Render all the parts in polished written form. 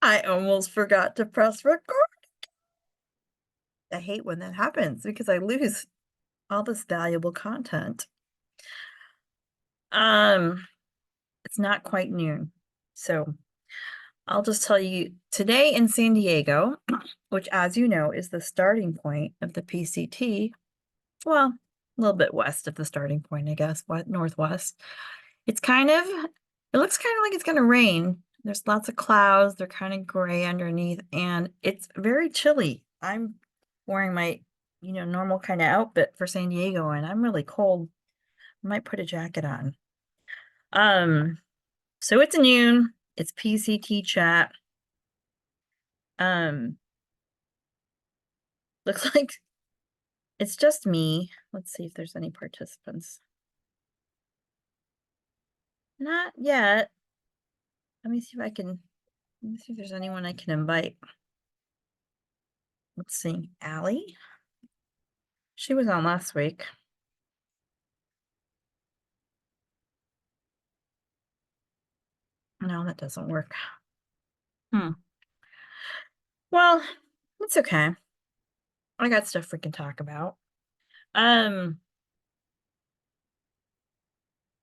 I almost forgot to press record. I hate when that happens because I lose all this valuable content. Um, it's not quite noon. So I'll just tell you today in San Diego, which as you know is the starting point of the PCT, well, a little bit west of the starting point, I guess, what northwest. It's kind of, it looks kind of like it's gonna rain. There's lots of clouds, they're kind of gray underneath, and it's very chilly. I'm wearing my, normal kind of outfit for San Diego, and I'm really cold. I might put a jacket on. Um, so it's noon, it's PCT chat. Um, looks like it's just me. Let's see if there's any participants. Not yet. Let me see if I can, let me see if there's anyone I can invite. Let's see, Allie. She was on last week. No, that doesn't work. Hmm. Well, it's okay. I got stuff we can talk about. Um,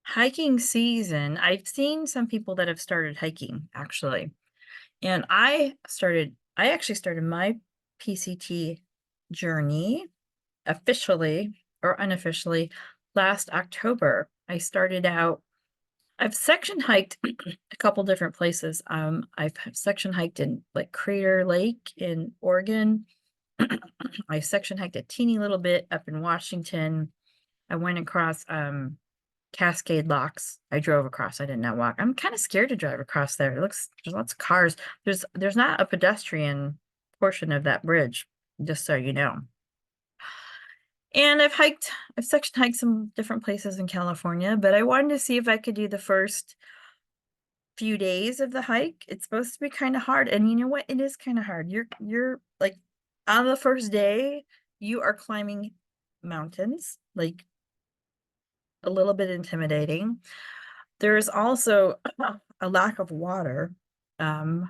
hiking season. I've seen some people that have started hiking actually. And I actually started my PCT journey officially or unofficially last October. I started out, I've section hiked a couple different places. I've section hiked in like Crater Lake in Oregon. I section hiked a teeny little bit up in Washington. I went across Cascade Locks. I drove across. I did not walk. I'm kind of scared to drive across there. There's lots of cars. There's not a pedestrian portion of that bridge, just so you know. And I've section hiked some different places in California, but I wanted to see if I could do the first few days of the hike. It's supposed to be kind of hard. And you know what? It is kind of hard. You're like on the first day, you are climbing mountains, like a little bit intimidating. There is also a lack of water, um,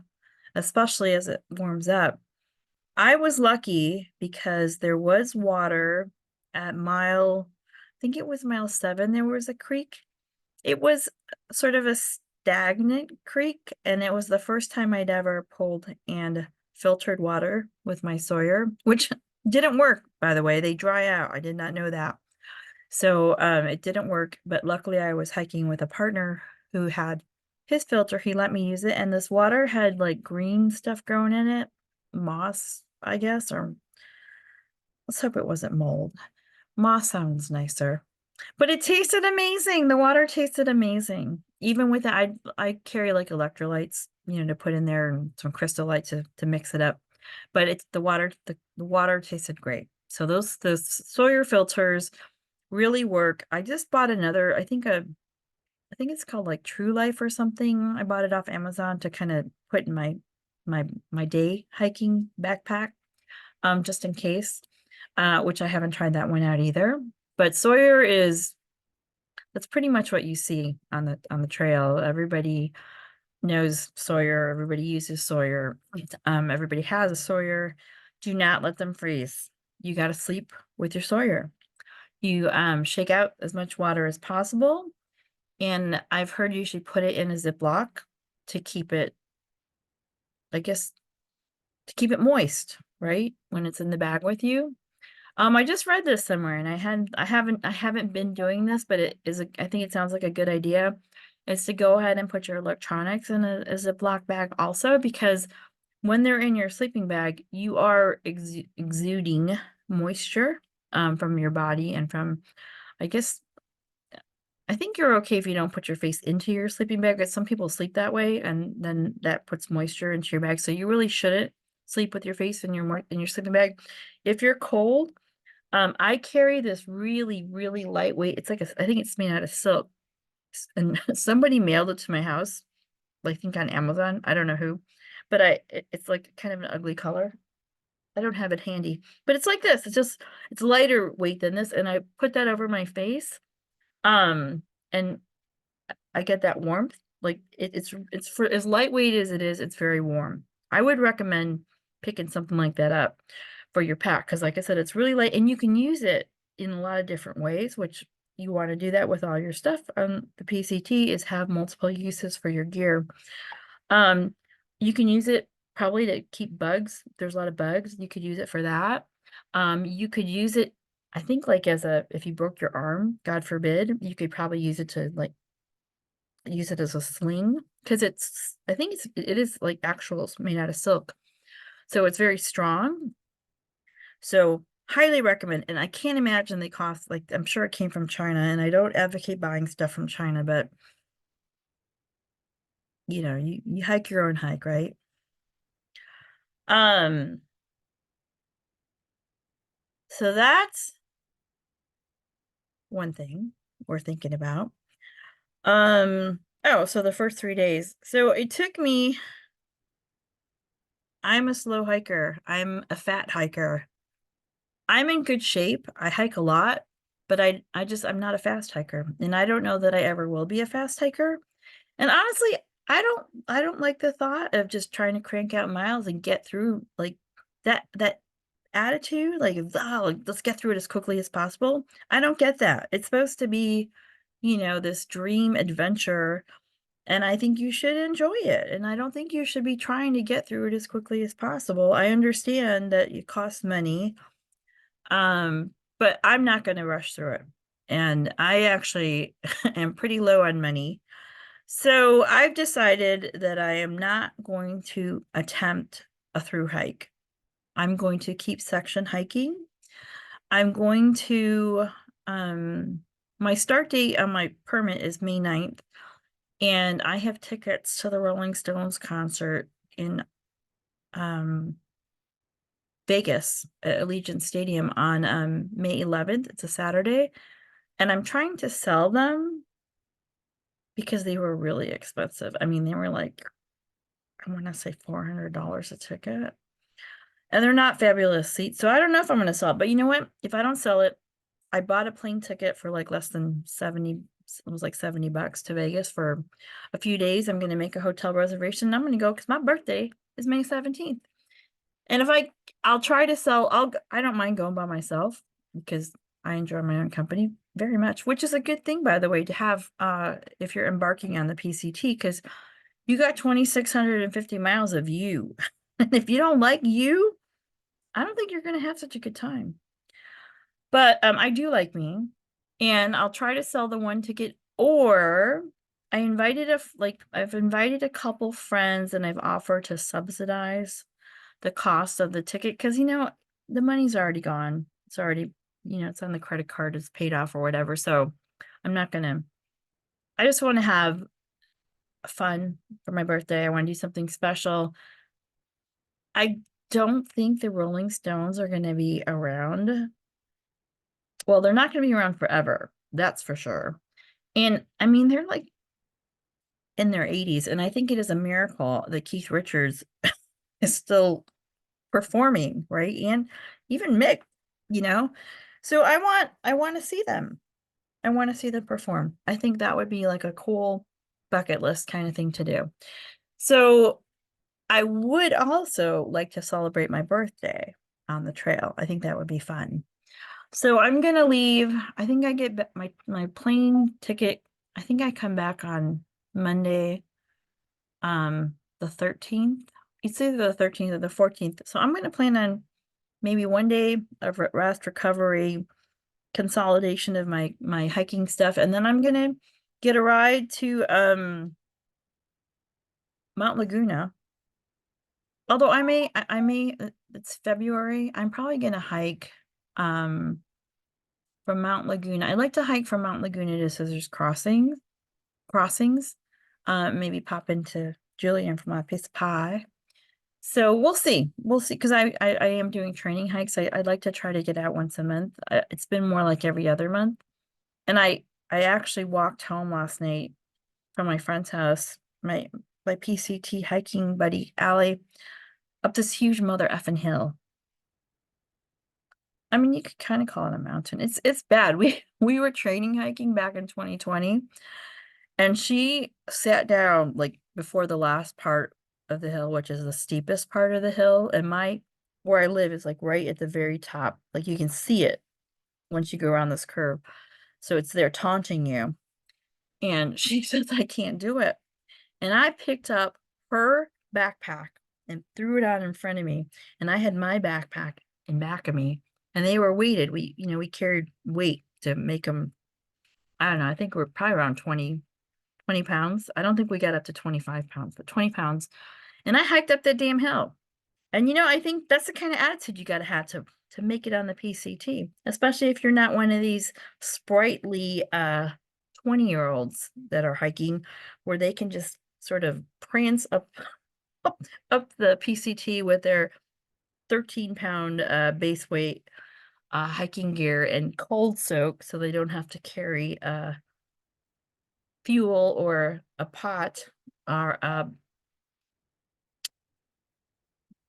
especially as it warms up. I was lucky because there was water at I think it was mile 7, there was a creek. It was sort of a stagnant creek, and it was the first time I'd ever pulled and filtered water with my Sawyer, which didn't work, by the way. They dry out. I did not know that. So it didn't work, but luckily I was hiking with a partner who had his filter. He let me use it, and this water had like green stuff growing in it, moss, I guess, or let's hope it wasn't mold. Moss sounds nicer. But it tasted amazing. The water tasted amazing. Even with it, I carry like electrolytes, to put in there and some crystal light to mix it up. But it's the water tasted great. So those Sawyer filters really work. I just bought another, I think it's called like True Life or something. I bought it off Amazon to kind of put in my day hiking backpack, just in case. Which I haven't tried that one out either. But Sawyer is that's pretty much what you see on the trail. Everybody knows Sawyer, everybody uses Sawyer. Everybody has a Sawyer. Do not let them freeze. You got to sleep with your Sawyer. You shake out as much water as possible. And I've heard you should put it in a Ziploc to keep it, I guess, to keep it moist, right? When it's in the bag with you. I just read this somewhere and I haven't been doing this, but I think it sounds like a good idea. Is to go ahead and put your electronics in a Ziploc bag also, because when they're in your sleeping bag, you are exuding moisture from your body and from, I guess, I think you're okay if you don't put your face into your sleeping bag, but some people sleep that way and then that puts moisture into your bag. So you really shouldn't sleep with your face in your sleeping bag. If you're cold, I carry this really, really lightweight. It's like I think it's made out of silk. And somebody mailed it to my house, I think on Amazon. I don't know who, but it's like kind of an ugly color. I don't have it handy, but it's like this. It's lighter weight than this, and I put that over my face. And I get that warmth. Like it's for as lightweight as it is, it's very warm. I would recommend picking something like that up for your pack because, like I said, it's really light and you can use it in a lot of different ways, which you want to do that with all your stuff. The PCT is have multiple uses for your gear. Um, you can use it probably to keep bugs. There's a lot of bugs. You could use it for that. You could use it, I think, like as a if you broke your arm, God forbid, you could probably use it to like use it as a sling because I think it is like actual made out of silk. So it's very strong. So highly recommend. And I can't imagine they cost like I'm sure it came from China and I don't advocate buying stuff from China, but you hike your own hike, right? Um, so that's one thing we're thinking about. Oh, so the first 3 days. So it took me, I'm a slow hiker. I'm a fat hiker. I'm in good shape. I hike a lot, but I'm not a fast hiker. And I don't know that I ever will be a fast hiker. And honestly, I don't like the thought of just trying to crank out miles and get through like that attitude, like, oh, like, let's get through it as quickly as possible. I don't get that. It's supposed to be, this dream adventure, and I think you should enjoy it. And I don't think you should be trying to get through it as quickly as possible. I understand that it costs money, but I'm not going to rush through it. And I actually am pretty low on money. So I've decided that I am not going to attempt a through hike. I'm going to keep section hiking. I'm going to, my start date on my permit is May 9th, and I have tickets to the Rolling Stones concert in Vegas at Allegiant Stadium on May 11th. It's a Saturday, and I'm trying to sell them because they were really expensive. I mean, they were like, I want to say $400 a ticket. And they're not fabulous seats. So I don't know if I'm going to sell it. But you know what? If I don't sell it, I bought a plane ticket for like less than 70. It was like $70 to Vegas for a few days. I'm going to make a hotel reservation. I'm going to go because my birthday is May 17th. And I'll try to sell, I don't mind going by myself because I enjoy my own company very much, which is a good thing, by the way, to have if you're embarking on the PCT, because you got 2,650 miles of you. And if you don't like you, I don't think you're going to have such a good time. But I do like me, and I'll try to sell the one ticket, or I've invited a couple friends and I've offered to subsidize the cost of the ticket because the money's already gone. It's already, it's on the credit card, it's paid off or whatever. So I'm not gonna, I just want to have fun for my birthday. I want to do something special. I don't think the Rolling Stones are going to be around. Well, they're not going to be around forever. That's for sure. And I mean, they're like in their 80s. And I think it is a miracle that Keith Richards is still performing, right? And even Mick, you know. So I want to see them. I want to see them perform. I think that would be like a cool bucket list kind of thing to do. So I would also like to celebrate my birthday on the trail. I think that would be fun. So I'm gonna leave. I think I get my plane ticket. I think I come back on Monday, the 13th. It's either the 13th or the 14th. So I'm gonna plan on maybe one day of rest, recovery, consolidation of my hiking stuff, and then I'm gonna get a ride to Mount Laguna. Although it's February. I'm probably gonna hike um from Mount Laguna. I like to hike from Mount Laguna to Scissors crossings. Maybe pop into Julian for my piece of pie. So we'll see. We'll see. Because I am doing training hikes. I'd like to try to get out once a month. It's been more like every other month. And I actually walked home last night from my friend's house, my PCT hiking buddy, Allie, up this huge mother effing hill. I mean, you could kind of call it a mountain. It's bad. We were training hiking back in 2020, and she sat down like before the last part. of the hill, which is the steepest part of the hill, and where I live is like right at the very top. Like you can see it once you go around this curve. So it's there taunting you. And she says I can't do it. And I picked up her backpack and threw it out in front of me. And I had my backpack in back of me. And they were weighted. We carried weight to make them, I don't know, I think we're probably around 20 pounds. I don't think we got up to 25 pounds, but 20 pounds. And I hiked up that damn hill. And I think that's the kind of attitude you got to have to make it on the PCT, especially if you're not one of these sprightly 20-year-olds that are hiking where they can just sort of prance up the PCT with their 13-pound base weight hiking gear and cold soak so they don't have to carry fuel or a pot or a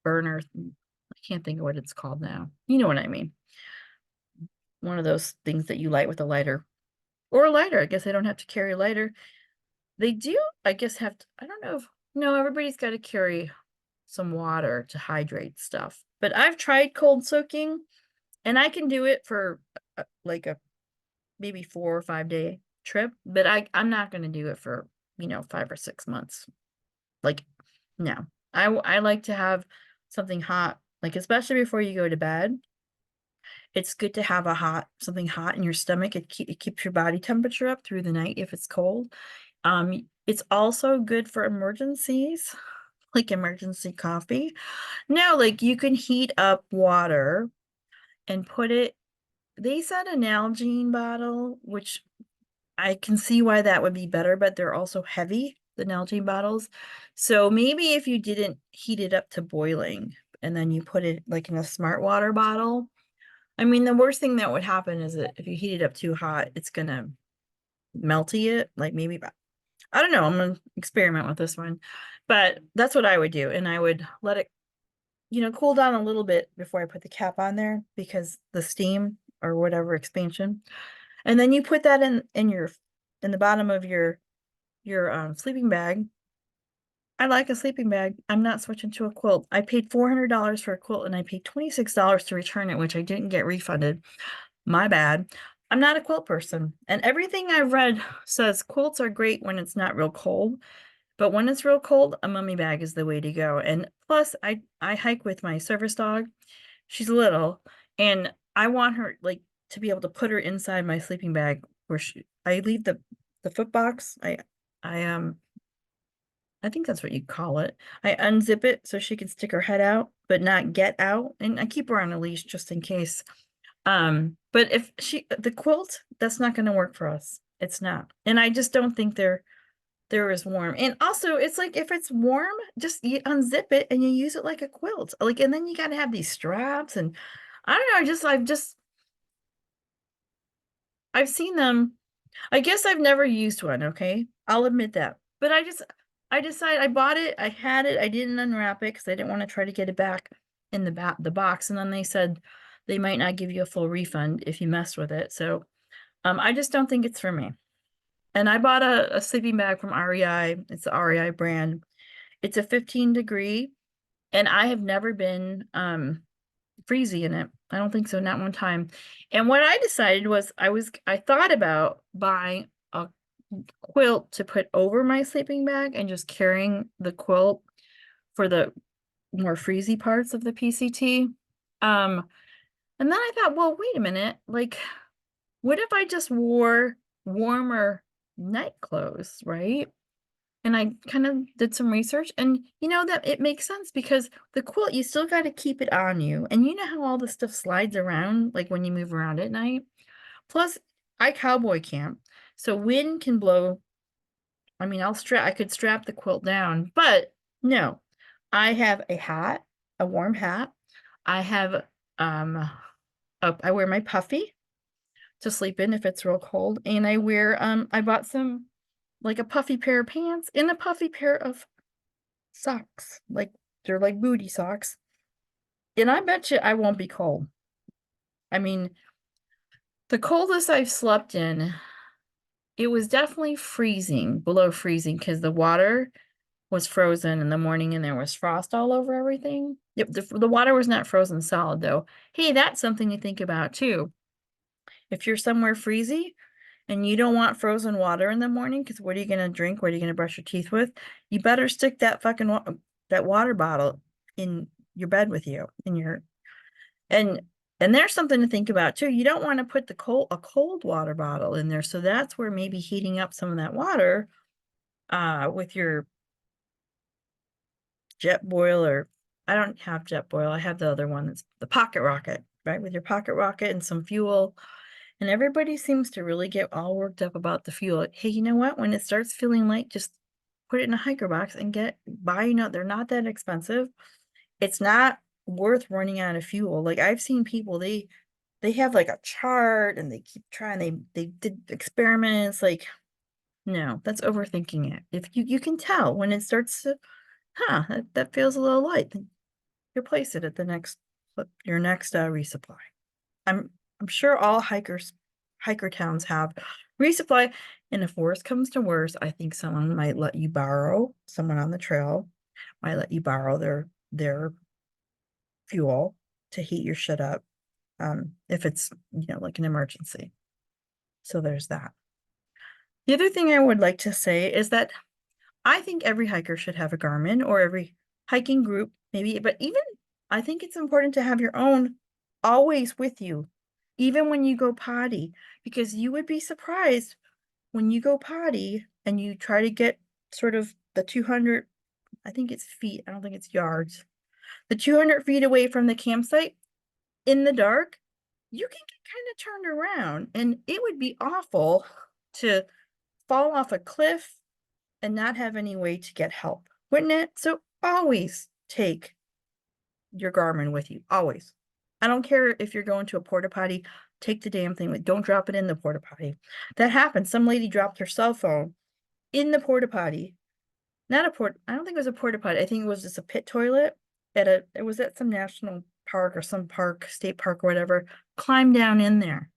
burner. I can't think of what it's called now. You know what I mean? One of those things that you light with a lighter. Or a lighter. I guess they don't have to carry a lighter. They do, I guess, have to, I don't know if, no, everybody's got to carry some water to hydrate stuff. But I've tried cold soaking and I can do it for like a maybe 4 or 5 day trip, but I'm not going to do it for, 5 or 6 months. Like, no. I like to have something hot, like especially before you go to bed. It's good to have something hot in your stomach. It keeps your body temperature up through the night if it's cold. It's also good for emergencies, like emergency coffee. Now, like you can heat up water and put it, they said an Nalgene bottle, which I can see why that would be better, but they're also heavy, the Nalgene bottles. So maybe if you didn't heat it up to boiling and then you put it like in a smart water bottle. I mean, the worst thing that would happen is that if you heat it up too hot, it's gonna melty it. Like maybe, I don't know. I'm gonna experiment with this one, but that's what I would do, and I would let it, cool down a little bit before I put the cap on there because the steam or whatever expansion, and then you put that in the bottom of your sleeping bag. I like a sleeping bag. I'm not switching to a quilt. I paid $400 for a quilt and I paid $26 to return it, which I didn't get refunded. My bad. I'm not a quilt person. And everything I've read says quilts are great when it's not real cold. But when it's real cold, a mummy bag is the way to go. And plus, I hike with my service dog. She's little, and I want her like to be able to put her inside my sleeping bag where I leave the foot box. I think that's what you call it. I unzip it so she can stick her head out, but not get out. And I keep her on a leash just in case. But if the quilt, that's not going to work for us. It's not. And I just don't think they're as warm. And also it's like if it's warm, just you unzip it and you use it like a quilt. Like, and then you got to have these straps and I don't know, I've seen them. I guess I've never used one, okay? I'll admit that. But I decided I bought it, I had it, I didn't unwrap it because I didn't want to try to get it back in the box. And then they said they might not give you a full refund if you mess with it. So I just don't think it's for me. And I bought a sleeping bag from REI. It's the REI brand. It's a 15 degree, and I have never been freezy in it. I don't think so, not one time. And what I decided was I thought about buying a quilt to put over my sleeping bag and just carrying the quilt for the more freezy parts of the PCT. And then I thought, well, wait a minute, like, what if I just wore warmer night clothes, right? And I kind of did some research and that it makes sense because the quilt, you still got to keep it on you. And you know how all the stuff slides around, like when you move around at night. Plus, I cowboy camp, so wind can blow. I mean, I could strap the quilt down, but no, I have a hat, a warm hat. I have, I wear my puffy to sleep in if it's real cold. And I bought some, like a puffy pair of pants and a puffy pair of socks. Like they're like booty socks. And I bet you I won't be cold. I mean, the coldest I've slept in, it was definitely freezing, below freezing, because the water was frozen in the morning and there was frost all over everything. Yep, the water was not frozen solid though. Hey, that's something to think about too. If you're somewhere freezy and you don't want frozen water in the morning, because what are you gonna drink? What are you gonna brush your teeth with? You better stick that fucking that water bottle in your bed with you, in your and and there's something to think about too. You don't want to put a cold water bottle in there. So that's where maybe heating up some of that water with your jet boil. I don't have jet boil. I have the other one that's the pocket rocket, right? With your pocket rocket and some fuel. And everybody seems to really get all worked up about the fuel. Hey, you know what? When it starts feeling light, just put it in a hiker box and they're not that expensive. It's not worth running out of fuel. Like I've seen people, they have like a chart and they keep trying, they did experiments, like no, that's overthinking it. If you can tell when it starts to, that feels a little light, then replace it at the next your next resupply. I'm sure all hiker towns have resupply, and if worse comes to worse, I think someone might let you borrow, someone on the trail might let you borrow their fuel to heat your shit up, if it's, like an emergency. So there's that. The other thing I would like to say is that I think every hiker should have a Garmin, or every hiking group, maybe, but even I think it's important to have your own always with you, even when you go potty, because you would be surprised when you go potty and you try to get sort of the 200, I think it's feet, I don't think it's yards, the 200 feet away from the campsite in the dark, you can get kind of turned around, and it would be awful to fall off a cliff and not have any way to get help, wouldn't it? So always take your Garmin with you, always. I don't care if you're going to a porta potty, take the damn thing with, don't drop it in the porta potty. That happened. Some lady dropped her cell phone in the porta potty. Not a I don't think it was a porta potty. I think it was just a pit toilet it was at some national park or some park, state park or whatever. Climbed down in there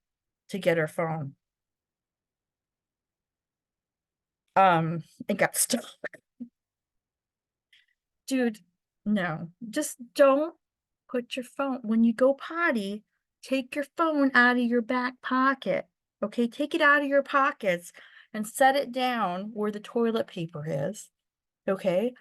to get her phone. It got stuck. Dude, no, just don't put your phone when you go potty, take your phone out of your back pocket. Okay, take it out of your pockets and set it down where the toilet paper is. Okay,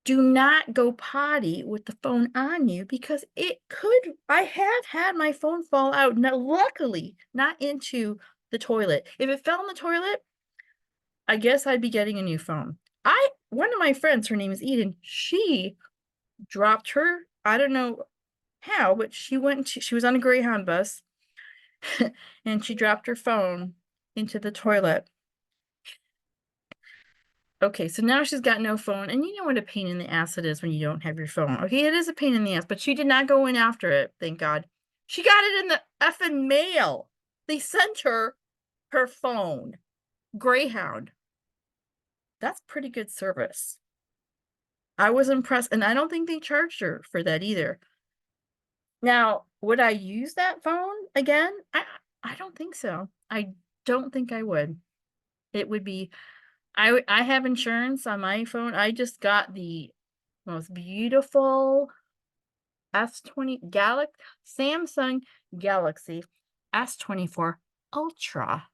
do not go potty with the phone on you, because I have had my phone fall out. Now, luckily, not into the toilet. If it fell in the toilet, I guess I'd be getting a new phone. One of my friends, her name is Eden, she dropped her, I don't know how, but she was on a Greyhound bus and she dropped her phone into the toilet. Okay, so now she's got no phone, and you know what a pain in the ass it is when you don't have your phone. Okay, it is a pain in the ass, but she did not go in after it, thank God. She got it in the effing mail. They sent her her phone. Greyhound. That's pretty good service. I was impressed, and I don't think they charged her for that either. Now, would I use that phone again? I don't think so. I don't think I would. It would be I have insurance on my phone. I just got the most beautiful S20 Samsung Galaxy S24 Ultra.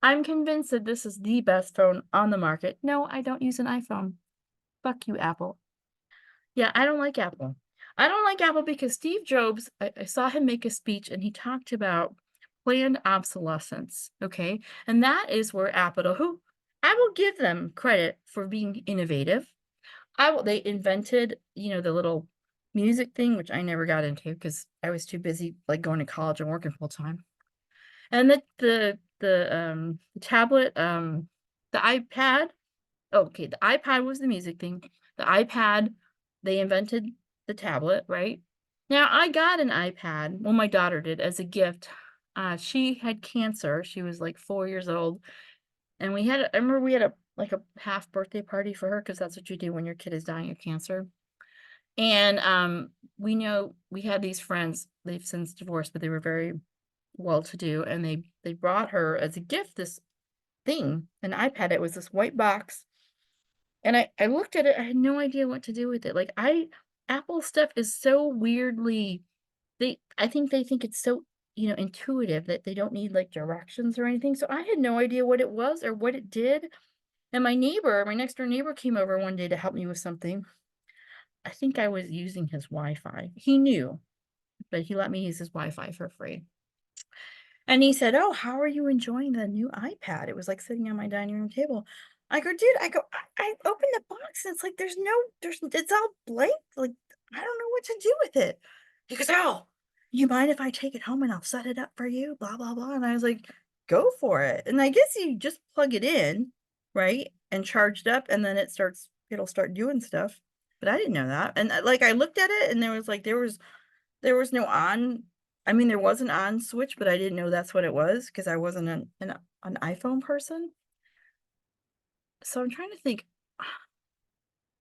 I'm convinced that this is the best phone on the market. No, I don't use an iPhone. Fuck you, Apple. Yeah, I don't like Apple. I don't like Apple because Steve Jobs, I saw him make a speech and he talked about planned obsolescence. Okay. And that is where Apple, I will give them credit for being innovative. They invented, the little music thing, which I never got into because I was too busy like going to college and working full time. And the tablet, the iPad. Okay, the iPad was the music thing. The iPad, they invented the tablet, right? Now, I got an iPad, well, my daughter did, as a gift. She had cancer. She was like 4 years old. And I remember we had a half birthday party for her, because that's what you do when your kid is dying of cancer. And we know we had these friends, they've since divorced, but they were very well-to-do, and they brought her as a gift this thing, an iPad. It was this white box And I looked at it, I had no idea what to do with it. Like, Apple stuff is so weirdly I think they think it's so, intuitive that they don't need, like, directions or anything, so I had no idea what it was or what it did, and my next door neighbor came over one day to help me with something. I think I was using his Wi-Fi. He knew, but he let me use his Wi-Fi for free. And he said, "Oh, how are you enjoying the new iPad?" It was, like, sitting on my dining room table. I go, "Dude," I opened the box, and it's like, it's all blank, like, I don't know what to do with it." He goes, "Oh, you mind if I take it home and I'll set it up for you, blah, blah, blah," and I was like, "Go for it." And I guess you just plug it in, right, and charge it up, and then it'll start doing stuff, but I didn't know that, and, like, I looked at it, and there was no on there was an on switch, but I didn't know that's what it was because I wasn't an iPhone person. So I'm trying to think,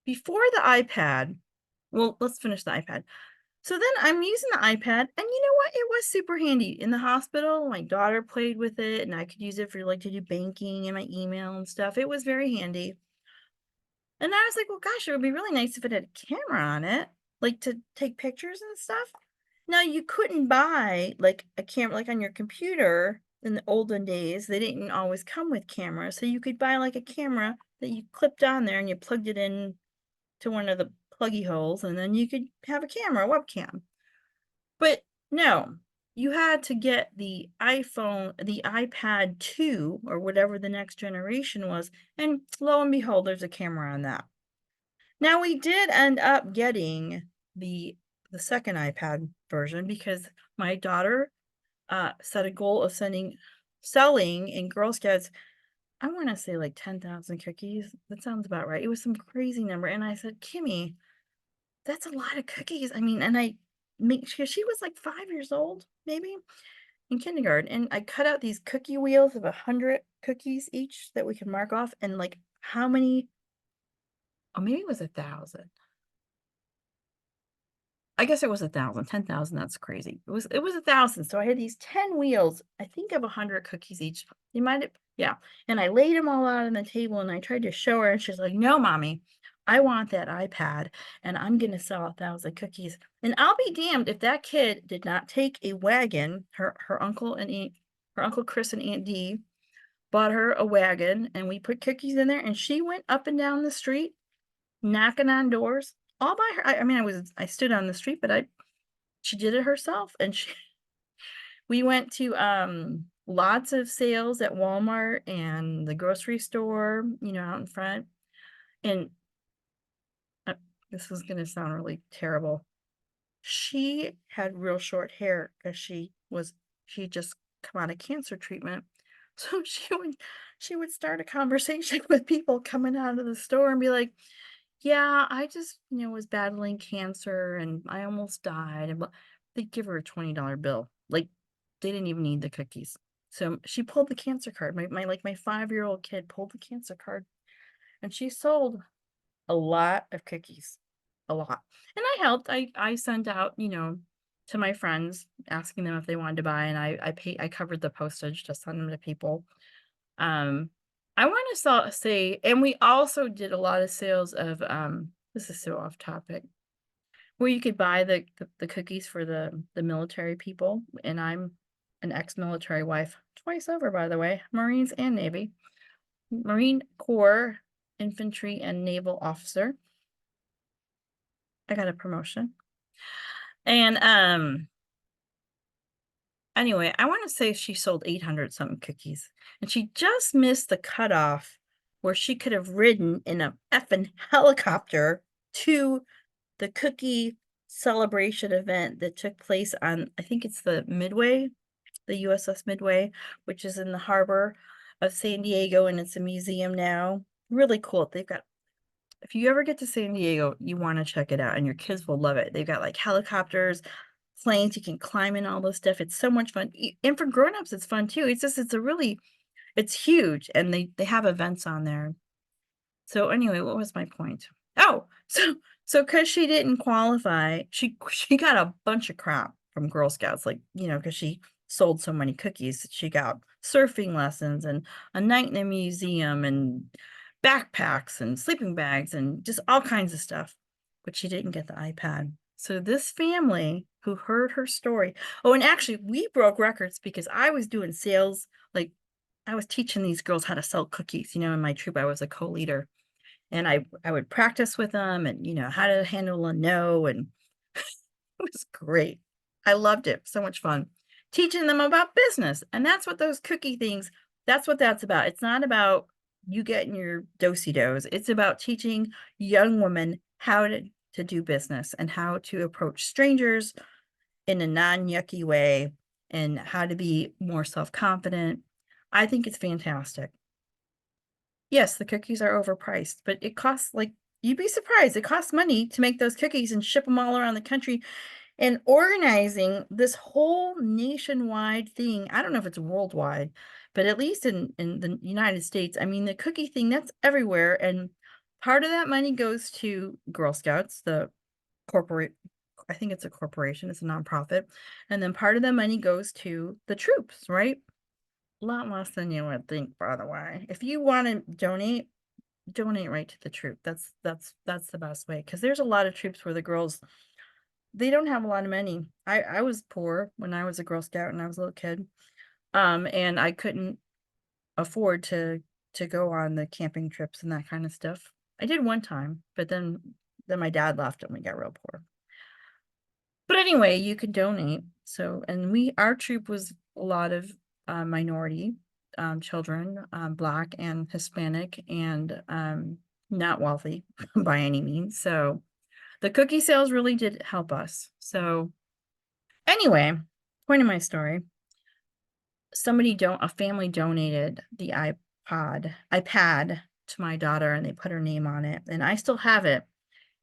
before the iPad well, let's finish the iPad. So then I'm using the iPad, and you know what? It was super handy. In the hospital, my daughter played with it, and I could use it for, like, to do banking and my email and stuff. It was very handy. And I was like, "Well, gosh, it would be really nice if it had a camera on it, like, to take pictures and stuff." Now, you couldn't buy, like, a camera like, on your computer in the olden days, they didn't always come with cameras, so you could buy, like, a camera that you clipped on there and you plugged it in to one of the pluggy holes, and then you could have a camera, a webcam. But no, you had to get the iPad 2 or whatever the next generation was, and lo and behold, there's a camera on that. Now we did end up getting the the second iPad version because my daughter, set a goal of selling in Girl Scouts, I wanna say, like, 10,000 cookies. That sounds about right. It was some crazy number, and I said, "Kimmy, that's a lot of cookies." I mean, and I make she was, like, 5 years old, maybe, in kindergarten, and I cut out these cookie wheels of 100 cookies each that we could mark off, and, like, how many oh, maybe it was 1,000. I guess it was 1,000, 10,000. That's crazy. It was 1,000, so I had these 10 wheels, I think of 100 cookies each. You might have yeah, and I laid them all out on the table, and I tried to show her, and she's like, "No, mommy, I want that iPad, and I'm gonna sell 1,000 cookies." And I'll be damned if that kid did not take a wagon, her uncle Chris and Aunt Dee bought her a wagon, and we put cookies in there, and she went up and down the street knocking on doors all by her I mean, I stood on the street, but I she did it herself, and she we went to, lots of sales at Walmart and the grocery store, out in front, and, uh, this is gonna sound really terrible. She had real short hair because she just come out of cancer treatment, so she would start a conversation with people coming out of the store and be like, "Yeah, I just, was battling cancer and I almost died," and they'd give her a $20 bill. Like, they didn't even need the cookies. So she pulled the cancer card. My 5-year-old kid pulled the cancer card and she sold a lot of cookies. A lot. And I helped. I sent out, to my friends asking them if they wanted to buy, and I covered the postage to send them to people. Um, I wanna say and we also did a lot of sales of, this is so off topic, where you could buy the cookies for the military people, and I'm an ex-military wife, twice over, by the way, Marines and Navy. Marine Corps infantry and naval officer. I got a promotion. And, anyway, I wanna say she sold 800 something cookies, and she just missed the cutoff where she could have ridden in a effing helicopter to the cookie celebration event that took place on I think it's the Midway, the USS Midway, which is in the harbor of San Diego, and it's a museum now. Really cool. They've got if you ever get to San Diego, you wanna check it out, and your kids will love it. They've got, like, helicopters, planes, you can climb in all this stuff, it's so much fun, and for grown-ups, it's fun too, it's huge, and they have events on there. So, anyway, what was my point? Oh, because she didn't qualify, she got a bunch of crap from Girl Scouts, like, because she sold so many cookies, she got surfing lessons and a night in a museum and backpacks and sleeping bags and just all kinds of stuff, but she didn't get the iPad. So this family who heard her story, oh, and actually we broke records because I was doing sales, like I was teaching these girls how to sell cookies, in my troop. I was a co-leader, and I would practice with them, and how to handle a no, and it was great. I loved it. So much fun. Teaching them about business. And that's what those cookie things, that's what that's about. It's not about you getting your do-si-dos. It's about teaching young women how to do business and how to approach strangers in a non-yucky way and how to be more self-confident. I think it's fantastic. Yes, the cookies are overpriced, but it costs like you'd be surprised. It costs money to make those cookies and ship them all around the country, and organizing this whole nationwide thing. I don't know if it's worldwide, but at least in the United States, I mean, the cookie thing, that's everywhere. And part of that money goes to Girl Scouts, the corporate, I think it's a corporation, it's a nonprofit. And then part of the money goes to the troops, right? A lot less than you would think, by the way. If you want to donate right to the troop. That's the best way, because there's a lot of troops where the girls, they don't have a lot of money. I was poor when I was a Girl Scout and I was a little kid. And I couldn't afford to go on the camping trips and that kind of stuff. I did one time, but then my dad left and we got real poor. But anyway, you could donate. So, and our troop was a lot of minority children, Black and Hispanic, and not wealthy by any means. So the cookie sales really did help us. So anyway, point of my story, a family donated the iPad to my daughter, and they put her name on it, and I still have it.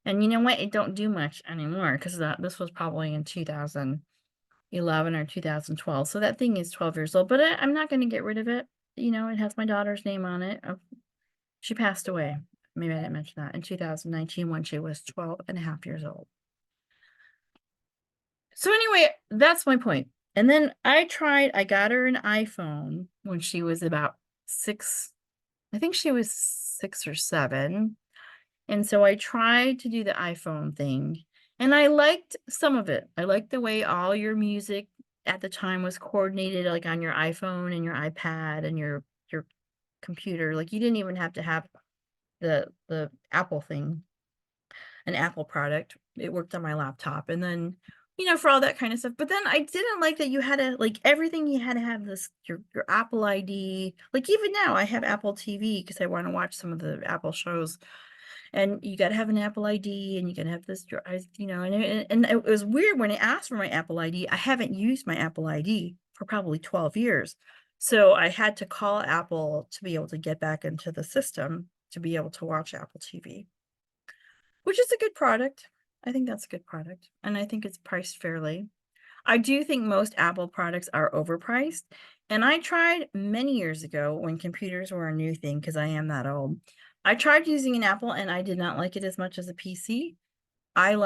And you know what? It don't do much anymore, because this was probably in 2011 or 2012. So that thing is 12 years old, but I'm not going to get rid of it. It has my daughter's name on it. She passed away. Maybe I didn't mention that, in 2019, when she was 12 and a half years old. So anyway, that's my point. And then I got her an iPhone when she was about 6. I think she was 6 or 7. And so I tried to do the iPhone thing, and I liked some of it. I liked the way all your music at the time was coordinated, like on your iPhone and your iPad and your computer. Like you didn't even have to have the Apple thing, an Apple product. It worked on my laptop. And then, for all that kind of stuff. But then I didn't like that you had to, like, everything, you had to have your Apple ID. Like even now I have Apple TV because I want to watch some of the Apple shows. And you got to have an Apple ID, and you got to have this, and it was weird when it asked for my Apple ID. I haven't used my Apple ID for probably 12 years. So I had to call Apple to be able to get back into the system to be able to watch Apple TV, which is a good product. I think that's a good product. And I think it's priced fairly. I do think most Apple products are overpriced. And I tried many years ago, when computers were a new thing, because I am that old. I tried using an Apple and I did not like it as much as a PC. I'm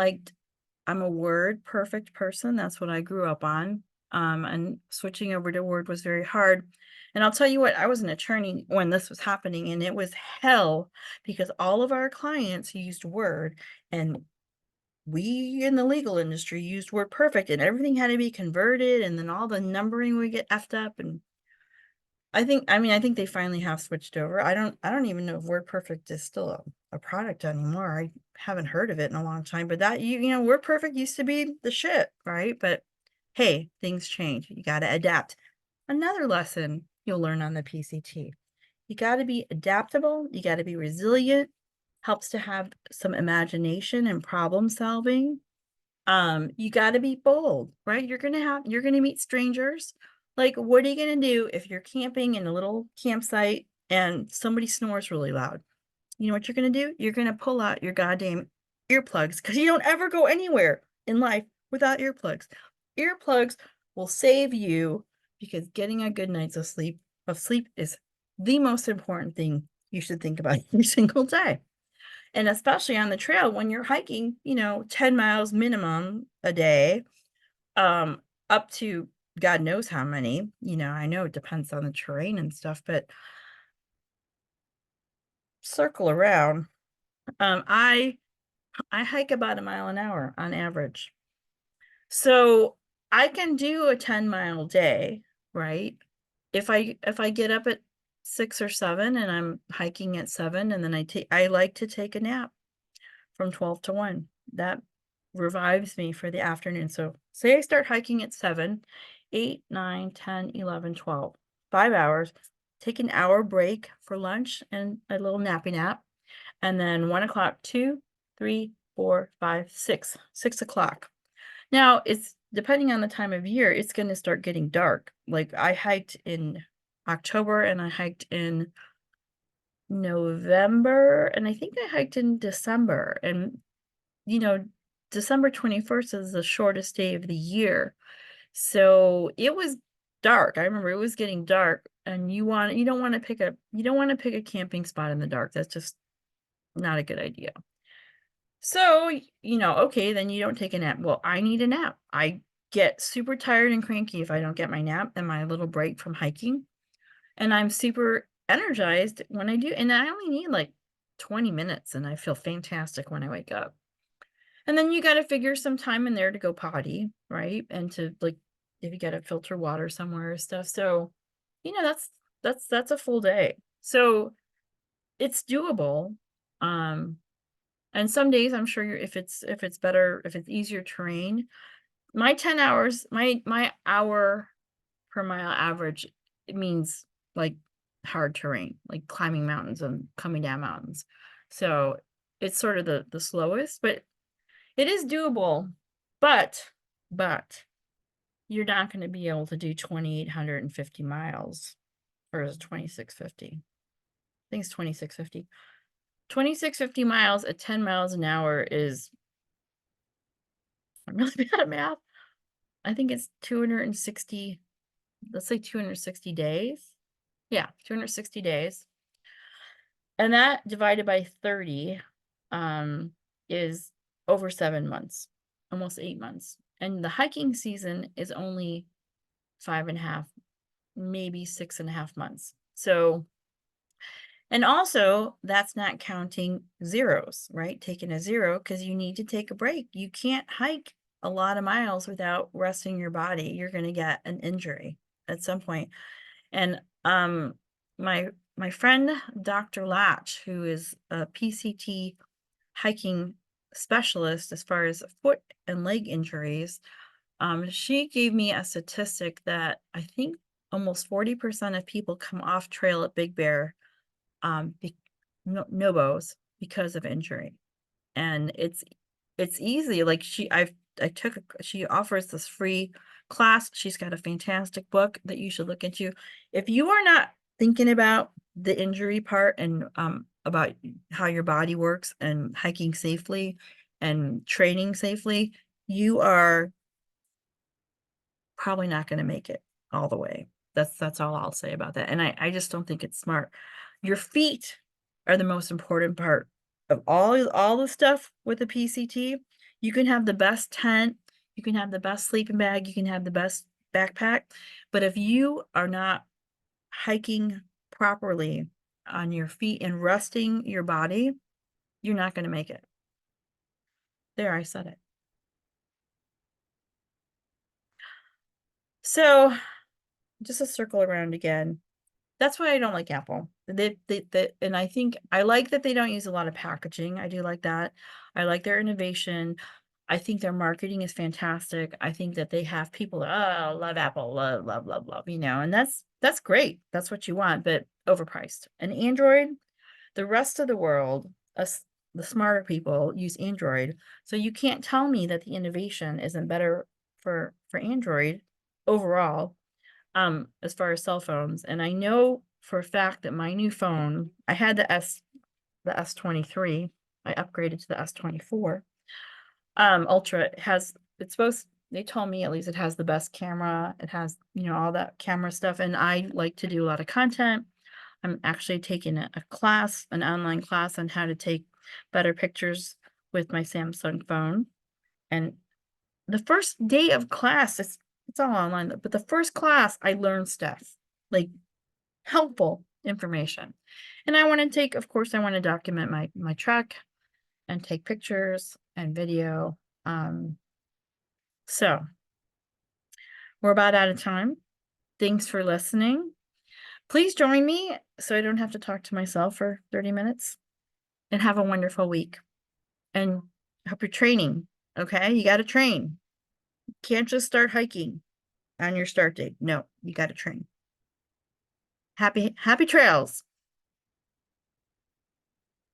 a Word perfect person. That's what I grew up on. And switching over to Word was very hard. And I'll tell you what, I was an attorney when this was happening, and it was hell, because all of our clients used Word, and we in the legal industry used Word Perfect, and everything had to be converted, and then all the numbering would get effed up. And I think they finally have switched over. I don't even know if Word Perfect is still a product anymore. I haven't heard of it in a long time, but that, Word Perfect used to be the shit, right? But hey, things change. You got to adapt. Another lesson you'll learn on the PCT. You got to be adaptable. You got to be resilient. Helps to have some imagination and problem solving. You got to be bold, right? You're going to meet strangers. Like, what are you going to do if you're camping in a little campsite and somebody snores really loud? You know what you're going to do? You're going to pull out your goddamn earplugs, because you don't ever go anywhere in life without earplugs. Earplugs will save you, because getting a good night's of sleep is the most important thing you should think about every single day. And especially on the trail when you're hiking, 10 miles minimum a day, up to God knows how many. I know it depends on the terrain and stuff, but circle around, I hike about a mile an hour on average. So I can do a 10-mile day, right? If I get up at 6 or 7 and I'm hiking at 7 and then I like to take a nap from 12 to 1. That revives me for the afternoon. So say I start hiking at 7, 8, 9, 10, 11, 12, 5 hours, take an hour break for lunch and a little nappy nap, and then 1 o'clock, 2, 3, 4, 5, 6, 6 o'clock. Now, it's depending on the time of year, it's gonna start getting dark. Like, I hiked in October, and I hiked in November, and I think I hiked in December, and, you know, December 21st is the shortest day of the year, so it was dark. I remember it was getting dark, and you don't wanna pick a camping spot in the dark. That's just not a good idea. So, okay, then you don't take a nap. Well, I need a nap. I get super tired and cranky if I don't get my nap and my little break from hiking. And I'm super energized when I do. And I only need like 20 minutes and I feel fantastic when I wake up. And then you got to figure some time in there to go potty, right? And to like, if you got to filter water somewhere or stuff. So, that's a full day. So it's doable. Um, and some days I'm sure if it's better, if it's easier terrain, my 10 hours, my hour per mile average, it means like hard terrain, like climbing mountains and coming down mountains. So it's sort of the slowest, but it is doable. But you're not going to be able to do 2,850 miles or is it 2,650? I think it's 2,650. 2,650 miles at 10 miles an hour is I'm really bad at math. I think it's 260, let's say 260 days. Yeah, 260 days. And that divided by 30 is over 7 months, almost 8 months. And the hiking season is only 5.5, maybe 6.5 months. So, and also that's not counting zeros, right? Taking a zero because you need to take a break. You can't hike a lot of miles without resting your body. You're going to get an injury at some point. And my my friend Dr. Latch, who is a PCT hiking specialist as far as foot and leg injuries, she gave me a statistic that I think almost 40% of people come off trail at Big Bear be Nobos because of injury. And it's easy. Like she offers this free class. She's got a fantastic book that you should look into. If you are not thinking about the injury part and about how your body works and hiking safely and training safely, you are probably not going to make it all the way. That's all I'll say about that. And I just don't think it's smart. Your feet are the most important part of all the stuff with the PCT. You can have the best tent, you can have the best sleeping bag, you can have the best backpack, but if you are not hiking properly on your feet and resting your body, you're not going to make it. There, I said it. So, just a circle around again. That's why I don't like Apple. And I think I like that they don't use a lot of packaging. I do like that. I like their innovation. I think their marketing is fantastic. I think that they have people that, oh, love Apple, love, love, love, love, and that's great. That's what you want, but overpriced. And Android, the rest of the world, us the smarter people use Android. So you can't tell me that the innovation isn't better for Android overall as far as cell phones. And I know for a fact that my new phone, I had the S23. I upgraded to the S24. Ultra it's supposed they told me at least it has the best camera. It has, all that camera stuff. And I like to do a lot of content. I'm actually taking a class, an online class on how to take better pictures with my Samsung phone. And the first day of class, it's all online, but the first class I learned stuff, like helpful information. And I want to take, of course, I want to document my trek and take pictures and video. So we're about out of time. Thanks for listening. Please join me so I don't have to talk to myself for 30 minutes, and have a wonderful week. And hope you're training. Okay, you got to train. You can't just start hiking on your start date. No, you got to train. Happy trails.